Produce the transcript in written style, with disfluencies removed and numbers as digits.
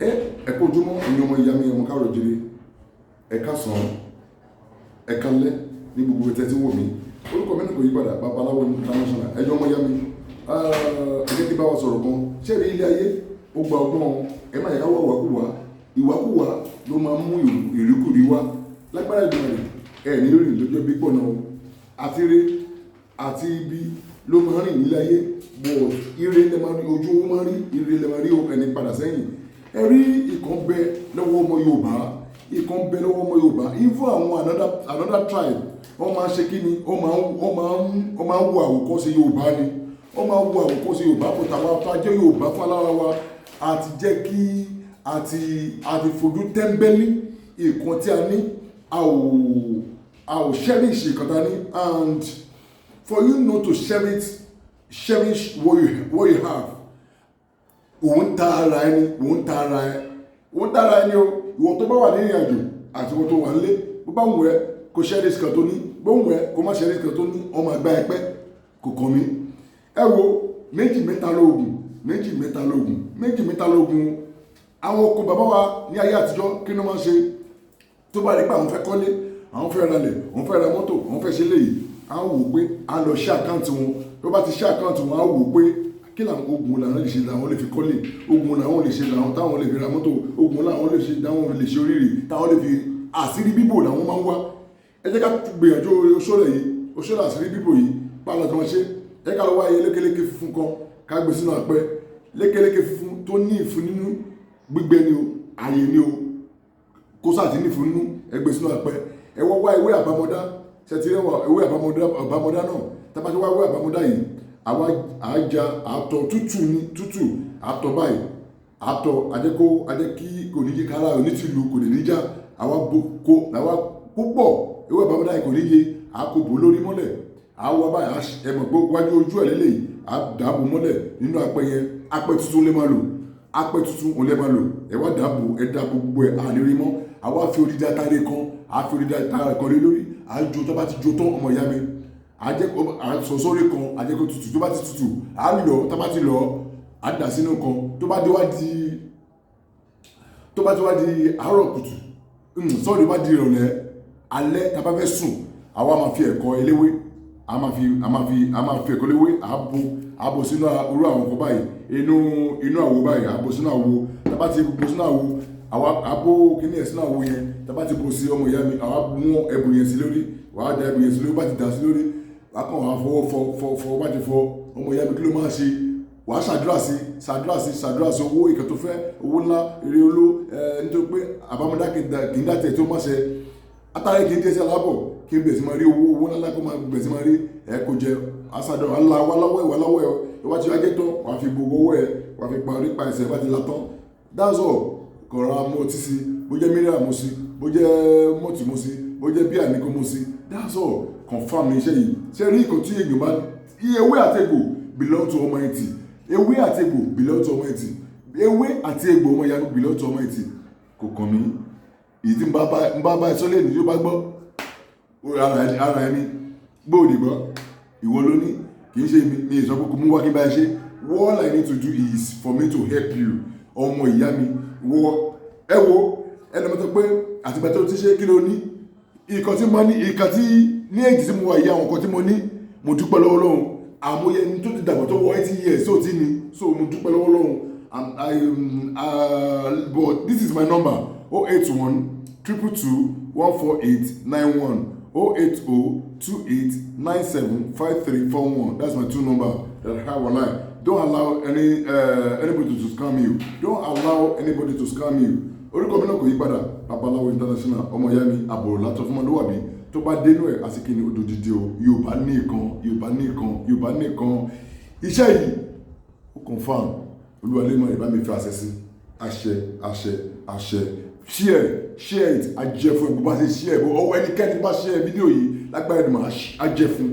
ẹ kó ojúmọ́ ẹ̀yin ọmọ ìyá mi ọmọ káàrọ̀ jíire ẹ káàsán ẹ kálẹ́ ní gbogbo ẹ̀tẹ́ tí wò mí orúkọ mi kò yí padà babaláwo international ẹ̀yin ọmọ ìyá mi ẹ̀jẹ̀ kí bá wa sọ̀rọ̀ kan ṣé rí ilé ayé ó gba ọgbọ́n ẹ má yẹ ká wá ìwàkúwà ló máa mú ìríkùrí wá lágbára ìgbìmọ̀ rẹ̀ ẹ̀ ní rìn lọ́jọ́ bí pọ̀ náà àti ire àti ibi ló máa rìn nílé ayé bọ̀ ire lè máa rí ojú ó máa rí ire lè máa rí ẹni padà sẹ́yìn ẹ rí ìkan bẹ lọ́wọ́ ọmọ Yorùbá ìkan bẹ lọ́wọ́ ọmọ Yorùbá even àwọn another tribe wọ́n máa ṣe kí ni wọ́n máa ń wo àwòkọ́ṣe Yorùbá ni wọ́n máa ń wo àwòkọ́ṣe Yorùbá kò tàwa tó ajẹ́ Yorùbá fún alára wa àti jẹ́ kí àti fojú tẹ́ńbẹ́lí ìkan tí a ní a ò cherish ìkan tí a ní and for you not to cherish what you have òun ta ara ẹni o ìwọ tó bá wà ní ìrìn àjò àti ìwọ tó wà nílé bó bá wù ẹ́ kó cherish kan tó ní bó wù ẹ́ kó má cherish kan tó ní ọmọ àgbà ẹpẹ́ kò kàn mí ẹ wo méjì mẹ́ta lóògùn àwọn oko bàbá wa ní ayé àtijọ́ kí ló máa ń ṣe tó bá rí pé àwọn fẹ́ kọ́lé àwọn fẹ́ ralẹ̀ àwọn fẹ́ ra mọ́tò àwọn fẹ́ ṣe léyìí àwọn wò pé a lọ ṣe àkáǹtì wọn tó bá ti ṣe àkáǹtì wọn a wò pé kí làwọn oògùn làwọn lè ṣe làwọn lè fi kọ́lé oògùn làwọn lè ṣe làwọn táwọn lè fi ra mọ́tò oògùn làwọn lè ṣe táwọn lè ṣe oríire táwọn lè fi àṣírí bíbò làwọn máa ń wá ẹ jẹ́ ká gbìyànjú Osole àṣírí bíbò yìí pàlọ́ kan ṣe ẹ ká lọ wá iye lékeléke funfun kan ká gbé sínú àpẹ lékeléke funfun tó ní ìfun nínú gbígbẹ ni o ààyè ni o kó sáà ti ní ìfun nínú ẹgbẹ́ sínú àpẹ ẹ wọ́n wá ewé àbámọ́dá ṣètìlẹ́wọ̀ ewé àbámọ́dá náà tábàtí wá ewé àbámọ́dá yìí àwa àjà àtọ̀ tútù àtọ̀ báyìí àtọ̀ ajẹ́kí kò ní yí kára onítìlú kò lè níjà àwa púpọ̀ ewé àbámọ́dá yìí kò ní yé àkóbò lórí mọ́lẹ̀ àwa báyìí ẹ̀mọ̀ gbó wájú ojú ẹ̀ lélẹ̀ àdàbò mọ́lẹ̀ nínú apẹ yẹn apẹ tuntun lè máa lò apẹ tuntun ò lè máa lò ẹ wá dàbò ẹ dàbò gbogbo ẹ àlérí mọ́ àwa fi odidi atare kan àfi odidi atare kan lé lórí àjò tó bá ti jó tán ọmọ ìyá mi àsọsórí kan àjẹkọ tutù tó bá ti tutù àlọ tó bá ti lọ àdà sínú kan tó bá ti wá di àárọ̀ kùtù sọ́ọ̀dì bá di ìrọ̀lẹ́ alẹ́ tá bá fẹ́ sùn àwa máa fi ẹ̀kọ́ eléwé a máa fi ẹ̀kọ́ eléwé àbò sínú orú àwọn ọkọ̀ báyìí inú àwo báyìí àbò sínú àwo tá bá ti bò sínú àwo àbò kíní ẹ̀ sínú àwo yẹn tá bá ti bò sí ọmọ ìyá mi àwa mú ẹ̀bùn yẹn sí lórí wàá da ẹ̀bùn yẹn sí lórí bá ti dà sí lórí wàá kàn wá fọwọ́ bá ti fọ ọmọ ìyá mi kí ló máa ṣe wàá ṣàdúrà sí owó ìkẹ́ tó fẹ́ owó ńlá eré oló nítorí pé àbámọ́dá kì í dàtẹ̀ tó máa ṣe atárẹ́ kì í tẹ́sí alábọ̀ kí n bẹ̀rẹ̀ sí máa rí owó ńlá kó máa bẹ̀rẹ̀ sí máa rí kó jẹ aṣáájú aláwọ̀ ẹ̀ wá ti wájẹ́ tán wàá fi gbogbo owó ẹ̀ wàá fi parí pa ẹsẹ̀ bá ti la tán that's all kọ̀ọ̀rọ̀ amọ̀ tí sí bó jẹ́ mìíràn mo sí bó jẹ́ mọ́tì mo sí bó jẹ́ bíà ní kó mo sí that's all confam ní iṣẹ́ yìí ṣe rí ìkọ̀ tí èèyàn bá ewé àtẹ̀gbò belong to Almighty ewé àtẹ̀gbò belong to Almighty ewé àti egbò ọmọ ìyá belong to Almighty kò kàn mí èyí tí n bá bá Osole ní yóò bá gbọ́ ara ẹni gbóòdì gbọ́ ìwọ ló ní kì í ṣe mi ìsọpọ̀ kò mú wá kí n bá ṣe all I need to do is for me to help you ọmọ ìyá mi ẹ wo ẹni mọ́tò pé àtìgbà tó ti ṣe kí ló ní ìkan tí mo ní ìkan tí ní èjì tí mo wà yìí àwọn nǹkan tí mo ní mo dúpẹ́ lọ́wọ́ Ọlọ́run àmúyẹ ní tó ti dàgbà tó wọ 80 years tó ti ní so mo dúpẹ́ lọ́wọ́ Ọlọ́run but this is my number 081 222 14891 08028975341 that's my two number that I have online. Don't allow anybody to scam you. Don't allow anybody to scam you. Orúkọ mi náà kò yí padà babaláwo international ọmọ ìyá mi àbòrò látọ̀ fún ọmọdéwàbí tó bá dénú ẹ̀ àsìkò ní odò dídí o Yorùbá ní ìkan iṣẹ́ yìí ó confam olúwalémọ̀ ìbá mi fi àṣẹ sí àṣẹ share it ajẹ́ fún ẹgbẹ́ bá ṣe share bó ọwọ́ ẹnikẹ́ni bá share fídíò yìí lágbára ẹ̀dùnmọ̀ ajẹ́ fún